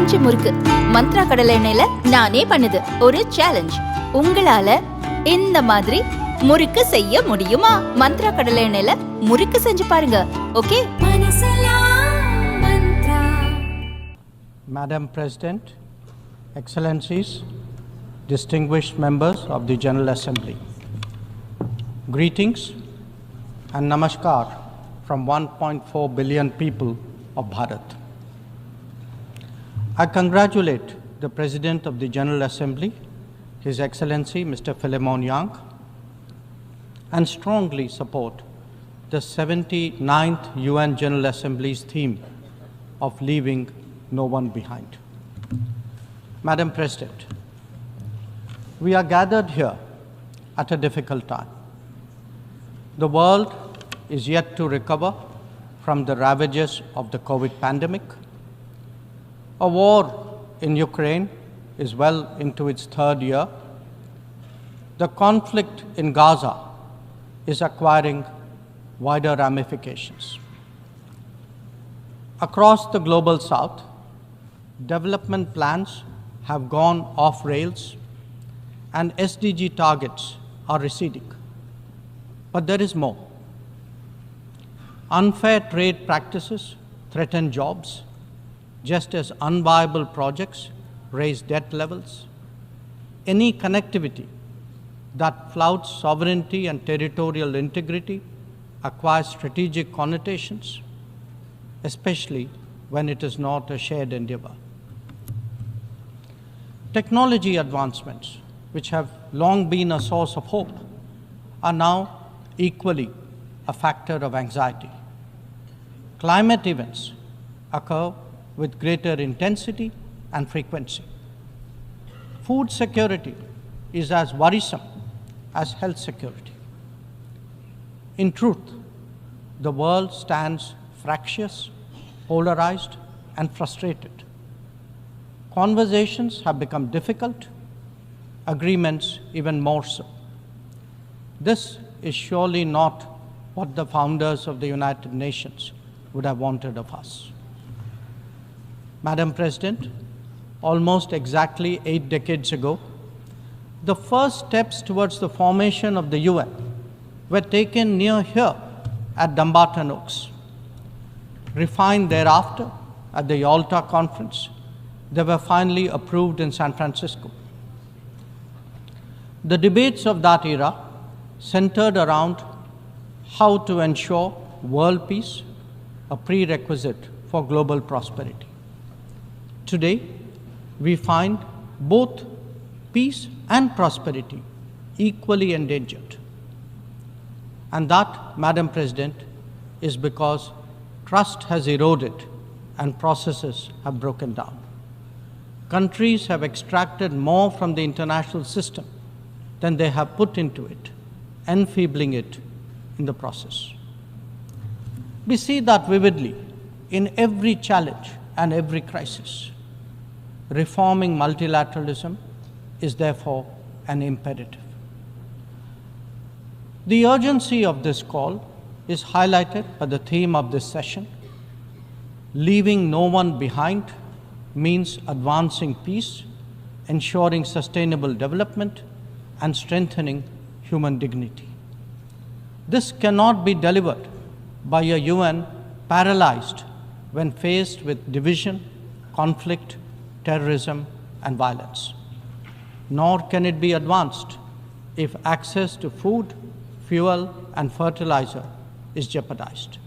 பஞ்சு முறுக்கு மந்த்ரா கடலை எண்ணெயில நானே பண்ணுது. ஒரு சேலஞ்ச், உங்களால இந்த மாதிரி முறுக்கு செய்ய முடியுமா? மந்த்ரா கடலை எண்ணெயில முறுக்கு செஞ்சு பாருங்க. Okay. Madam President, Excellencies, distinguished members of the General Assembly, greetings and namaskar from 1.4 billion people of Bharat. I congratulate the President of the General Assembly, His Excellency Mr. Philemon Yang, and strongly support the 79th UN General Assembly's theme of leaving no one behind. Madam President, we are gathered here at a difficult time. The world is yet to recover from the ravages of the COVID pandemic. A war in Ukraine is well into its third year. The conflict in Gaza is acquiring wider ramifications. Across the global south, development plans have gone off rails and SDG targets are receding. But there is more. Unfair trade practices threaten jobs, just as unviable projects raise debt levels. Any connectivity that flouts sovereignty and territorial integrity acquires strategic connotations, especially when it is not a shared endeavor. Technology advancements, which have long been a source of hope, are now equally a factor of anxiety. Climate events occur with greater intensity and frequency. Food security is as worrisome as health security. In truth, the world stands fractious, polarized, and frustrated. Conversations have become difficult, agreements even more so. This is surely not what the founders of the United Nations would have wanted of us. Madam President, almost exactly 8 decades ago, the first steps towards the formation of the UN were taken near here at Dumbarton Oaks. Refined thereafter at the Yalta Conference, they were finally approved in San Francisco. The debates of that era centered around how to ensure world peace, a prerequisite for global prosperity. Today, we find both peace and prosperity equally endangered. And that, Madam President, is because trust has eroded and processes have broken down. Countries have extracted more from the international system than they have put into it, enfeebling it in the process. We see that vividly in every challenge and every crisis. Reforming multilateralism is therefore an imperative. The urgency of this call is highlighted by the theme of this session. Leaving no one behind means advancing peace, ensuring sustainable development, and strengthening human dignity. This cannot be delivered by a UN paralyzed when faced with division, conflict, terrorism, and violence. Nor can it be advanced if access to food, fuel, and fertilizer is jeopardized.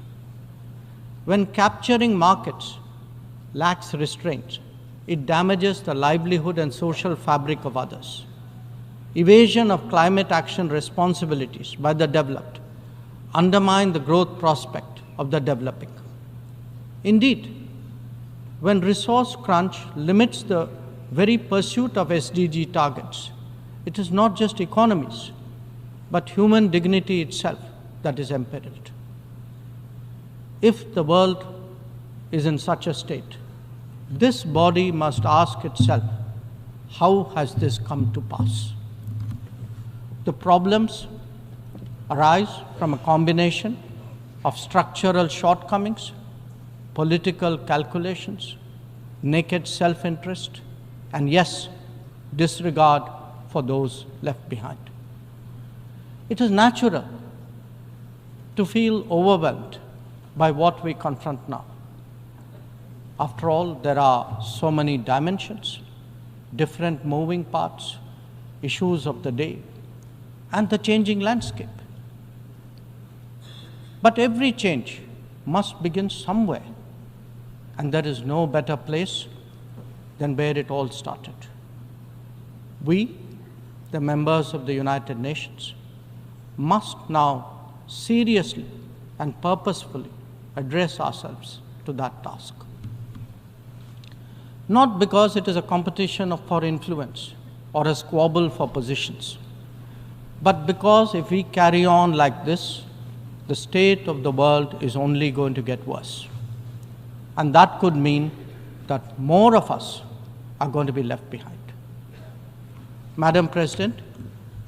When capturing markets lacks restraint, it damages the livelihood and social fabric of others. Evasion of climate action responsibilities by the developed undermine the growth prospect of the developing. Indeed, when resource crunch limits the very pursuit of SDG targets, it is not just economies, but human dignity itself that is imperiled. If the world is in such a state, this body must ask itself, how has this come to pass? The problems arise from a combination of structural shortcomings, political calculations, naked self-interest, and yes, disregard for those left behind. It is natural to feel overwhelmed by what we confront now. After all, there are so many dimensions, different moving parts, issues of the day, and the changing landscape. But every change must begin somewhere, and there is no better place than where it all started. We, the members of the United Nations, must now seriously and purposefully address ourselves to that task. Not because it is a competition for influence or a squabble for positions, but because if we carry on like this, the state of the world is only going to get worse. And that could mean that more of us are going to be left behind. Madam President,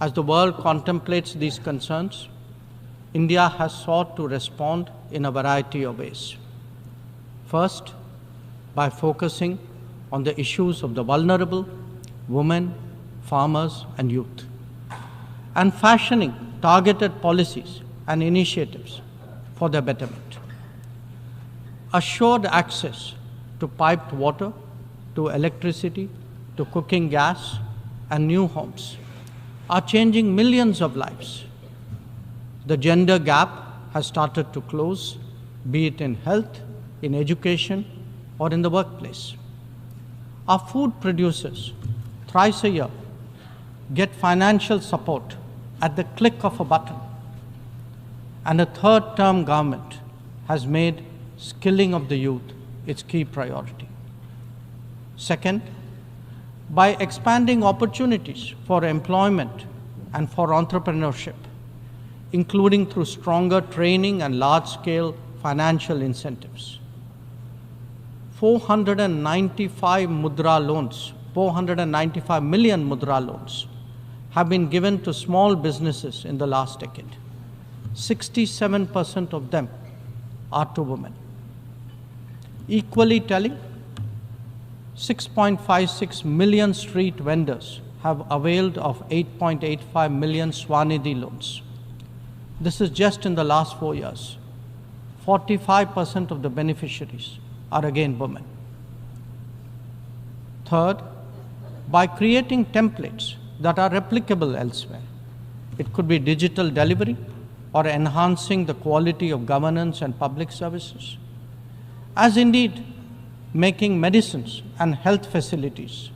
as the world contemplates these concerns, India has sought to respond in a variety of ways. First, by focusing on the issues of the vulnerable, women, farmers, and youth, and fashioning targeted policies and initiatives for their betterment. Assured access to piped water, to electricity, to cooking gas, and new homes are changing millions of lives. The gender gap has started to close, be it in health, in education, or in the workplace. Our food producers, thrice a year, get financial support at the click of a button. And a third-term government has made skilling of the youth its key priority. Second, by expanding opportunities for employment and for entrepreneurship, including through stronger training and large-scale financial incentives. 495 million mudra loans have been given to small businesses in the last decade. 67% of them are to women. Equally telling, 6.56 million street vendors have availed of 8.85 million Swanidhi loans. This is just in the last 4 years. 45% of the beneficiaries are again women. Third, by creating templates that are replicable elsewhere. It could be digital delivery or enhancing the quality of governance and public services, as indeed making medicines and health facilities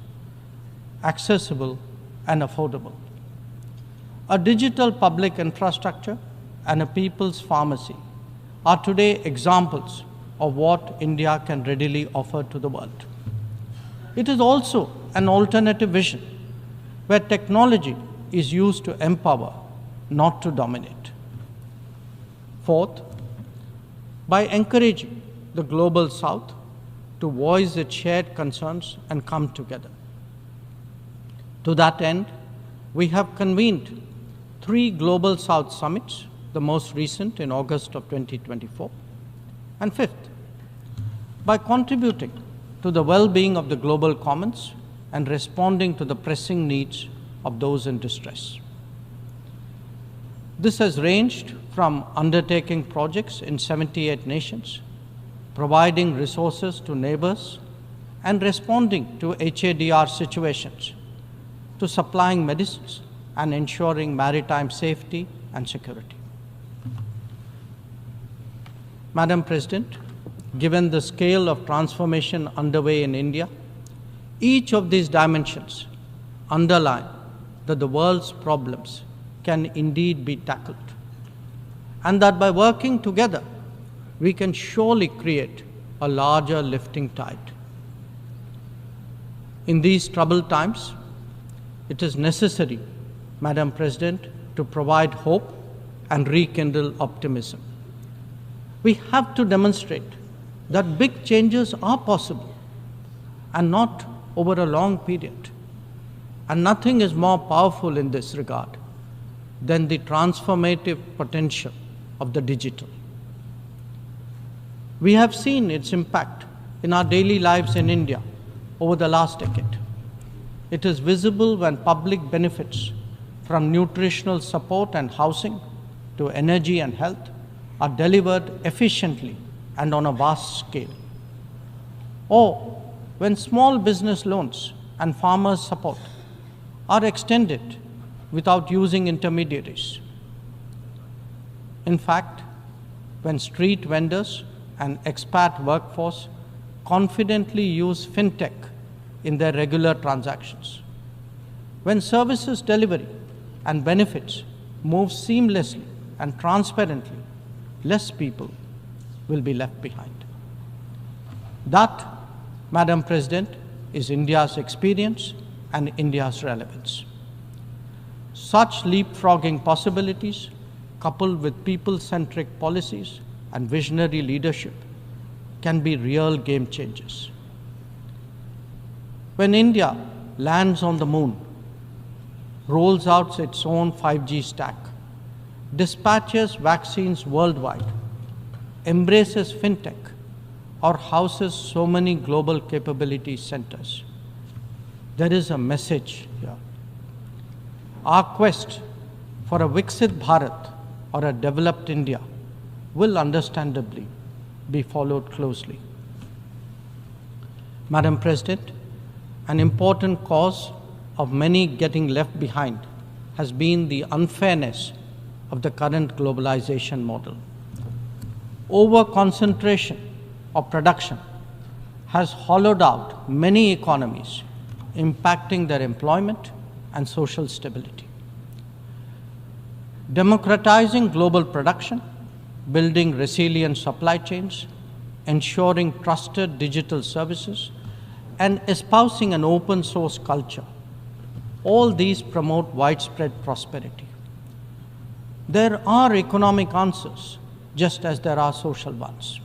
accessible and affordable. A digital public infrastructure and a people's pharmacy are today examples of what India can readily offer to the world. It is also an alternative vision where technology is used to empower, not to dominate. Fourth, by encouraging the Global South to voice its shared concerns and come together. To that end, we have convened 3 Global South summits, the most recent in August of 2024. And fifth, by contributing to the well-being of the global commons and responding to the pressing needs of those in distress. This has ranged from undertaking projects in 78 nations, providing resources to neighbors, and responding to HADR situations, to supplying medicines and ensuring maritime safety and security. Madam President, given the scale of transformation underway in India, each of these dimensions underline that the world's problems can indeed be tackled, and that by working together, we can surely create a larger lifting tide. In these troubled times, it is necessary, Madam President, to provide hope and rekindle optimism. We have to demonstrate that big changes are possible and not over a long period. And nothing is more powerful in this regard than the transformative potential of the digital. We have seen its impact in our daily lives in India over the last decade. It is visible when public benefits from nutritional support and housing to energy and health are delivered efficiently and on a vast scale. Or when small business loans and farmers' support are extended without using intermediaries. In fact, when street vendors and expat workforce confidently use fintech in their regular transactions, when services delivery and benefits move seamlessly and transparently, less people will be left behind. That, Madam President, is India's experience and India's relevance. Such leapfrogging possibilities, coupled with people-centric policies and visionary leadership, can be real game changers. When India lands on the moon, rolls out its own 5G stack, dispatches vaccines worldwide, embraces fintech, or houses so many global capability centers, there is a message here. Our quest for a Viksit Bharat or a developed India will understandably be followed closely. Madam President, an important cause of many getting left behind has been the unfairness of the current globalization model. Over-concentration of production has hollowed out many economies, impacting their employment and social stability. Democratizing global production, building resilient supply chains, ensuring trusted digital services, and espousing an open source culture, all these promote widespread prosperity. There are economic answers, just as there are social ones.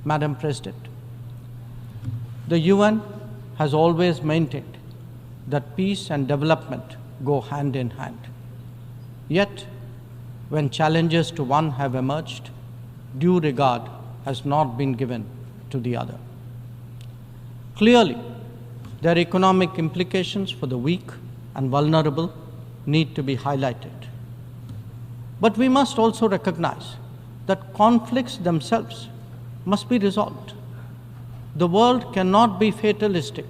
Madam President, the UN has always maintained that peace and development go hand in hand. Yet, when challenges to one have emerged, due regard has not been given to the other. Clearly, their economic implications for the weak and vulnerable need to be highlighted. But we must also recognize that conflicts themselves must be resolved. The world cannot be fatalistic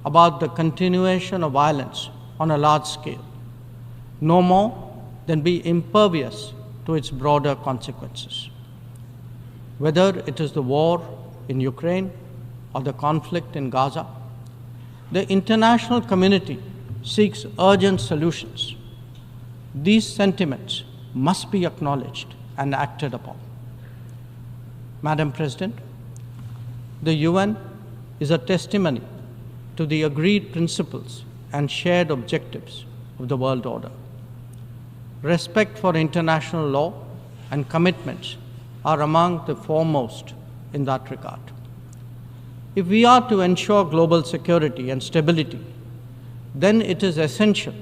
about the continuation of violence on a large scale, no more than be impervious to its broader consequences. Whether it is the war in Ukraine or the conflict in Gaza, the international community seeks urgent solutions. These sentiments must be acknowledged and acted upon. Madam President, the UN is a testimony to the agreed principles and shared objectives of the world order. Respect for international law and commitments are among the foremost in that regard. If we are to ensure global security and stability, then it is essential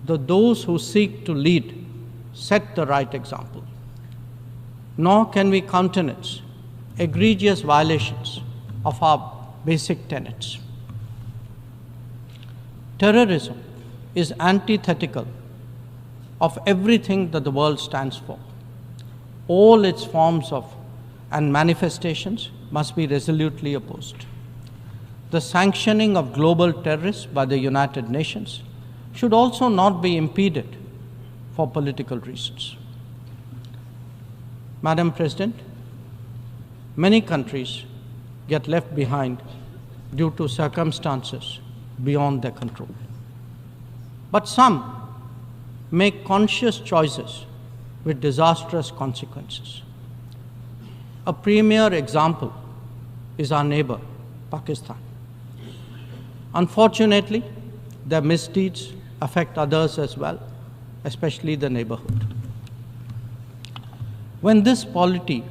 that those who seek to lead set the right example. Nor can we countenance egregious violations of our basic tenets. Terrorism is antithetical of everything that the world stands for. All its forms of and manifestations must be resolutely opposed. The sanctioning of global terrorists by the United Nations should also not be impeded for political reasons. Madam President, many countries get left behind due to circumstances beyond their control. But some make conscious choices with disastrous consequences. A premier example is our neighbor, Pakistan. Unfortunately, their misdeeds affect others as well, especially the neighborhood. When this polity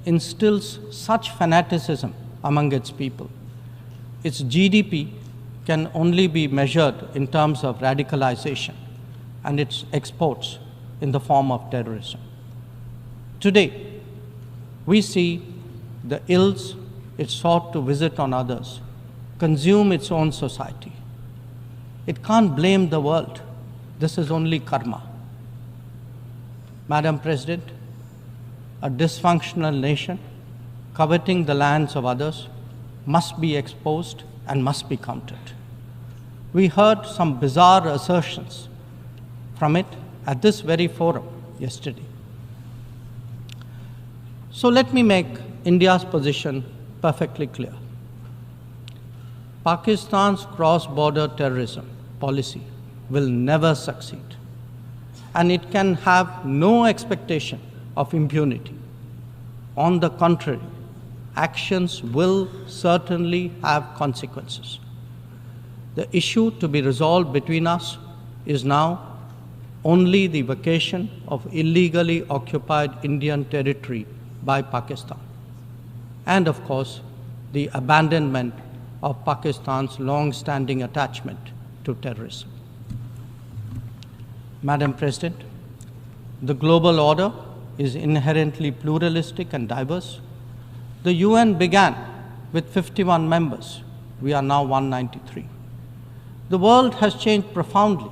instills such fanaticism among its people, its GDP can only be measured in terms of radicalization and its exports in the form of terrorism. Today, we see the ills it sought to visit on others consume its own society. It can't blame the world. This is only karma. Madam President, a dysfunctional nation coveting the lands of others must be exposed and must be countered. We heard some bizarre assertions from it at this very forum yesterday. So let me make India's position perfectly clear. Pakistan's cross-border terrorism policy will never succeed, and it can have no expectation of impunity. On the contrary, actions will certainly have consequences. The issue to be resolved between us is now only the vacation of illegally occupied Indian territory by Pakistan, and of course, the abandonment of Pakistan's long-standing attachment to terrorism. Madam President, the global order is inherently pluralistic and diverse. The UN began with 51 members. We are now 193. The world has changed profoundly,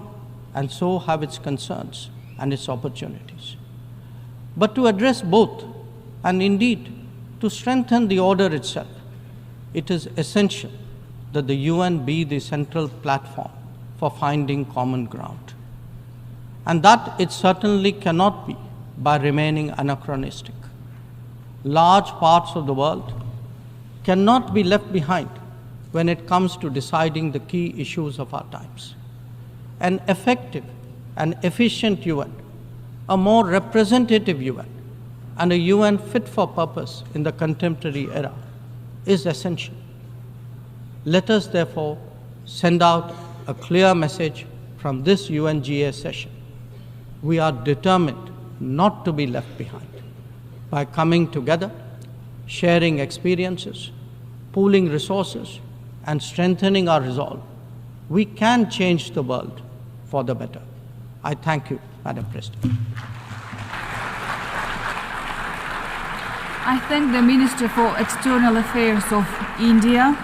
and so have its concerns and its opportunities. But to address both, and indeed to strengthen the order itself, it is essential that the UN be the central platform for finding common ground. And that it certainly cannot be by remaining anachronistic. Large parts of the world cannot be left behind when it comes to deciding the key issues of our times. An effective and efficient UN, a more representative UN, and a UN fit for purpose in the contemporary era is essential. Let us therefore send out a clear message from this UNGA session. We are determined not to be left behind. By coming together, sharing experiences, pooling resources, and strengthening our resolve, we can change the world for the better. I thank you, Madam President. I thank the Minister for External Affairs of India,